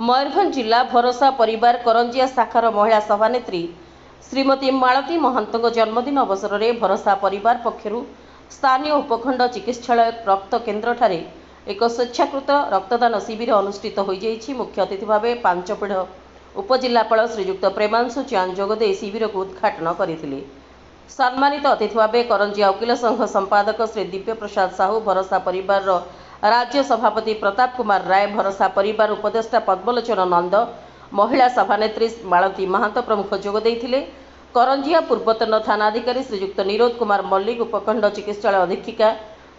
मयूरभंज जिला भरोसा परिवार करंजिया शाखार महिला सभानेत्री श्रीमती मालती महांत जन्मदिन अवसर में भरोसा परिवार पक्षर स्थानीय उपखंड चिकित्सालय रक्त केन्द्र ठारे एक स्वेच्छाकृत रक्तदान शिविर अनुष्ठित हो जाइछि। मुख्य अतिथि भाव पांचपीढ़ उपजिलापाल श्रीजुक्त प्रेमांशु चांद जोगदे शिविर को उद्घाटन करथिले। सम्मानित अतिथि भाव करंजिया वकील संघ संपादक श्री दिव्य प्रसाद साहू, भरोसा परिवार राज्य सभापति प्रताप कुमार राय, भरोसा परिवार उपदेष्टा पद्मलोचन नंद, महिला सभानेत्री मालती महांत प्रमुख जोगदे। करंजिया पूर्वतन थानाधिकारी श्रीजुक्त निरोध कुमार मल्लिक, उपखंड चिकित्सालय अधीक्षिका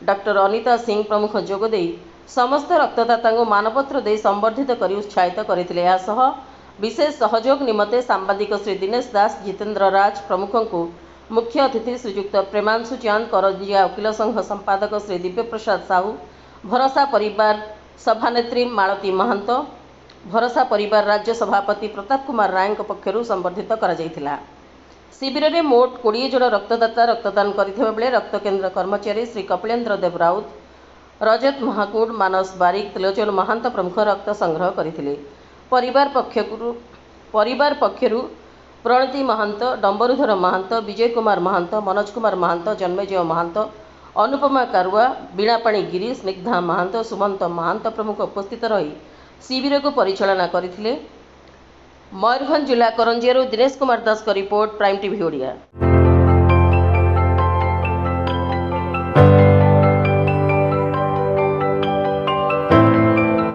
डॉक्टर अनिता सिंह प्रमुख जोगदे समस्त रक्तदाता मानपत्र दे संबर्धित कर उत्साहित करथिले। विशेष सहयोग निमते सांबादिक श्री दिनेश दास, जितेन्द्र राज प्रमुख को मुख्य अतिथि श्रीजुक्त प्रेमांशु चांद, करंजिया वकील संघ संपादक श्री दिव्य प्रसाद साहू, भरोसा परिवार सभानेत्री मालती महांत, भरोसा परिवार राज्य सभापति प्रताप कुमार राय पक्षर संबर्धित करा। शिविर में मोट 20 जन रक्तदाता रक्तदान करथिबा बेले रक्त केन्द्र कर्मचारी श्री कपिलेन्द्र देव राउत, रजत महाकुड, मानस बारिक, त्रिलोचन महांत प्रमुख रक्त संग्रह करथिले। परिवार पक्षर प्रणति महांत, डंबरुधर महांत, विजय कुमार महांत, मनोज कुमार महांत, जन्मेजय महांत, अनुपमा कारुआ, बीणापाणी गिरी, स्निग्धा महांत, सुमंत महांत प्रमुख उपस्थित रही शिविर को परिचालना करथिले। मयूरभंज जिला करंजिया दिनेश कुमार दास का रिपोर्ट, प्राइम टीवी ओडिया।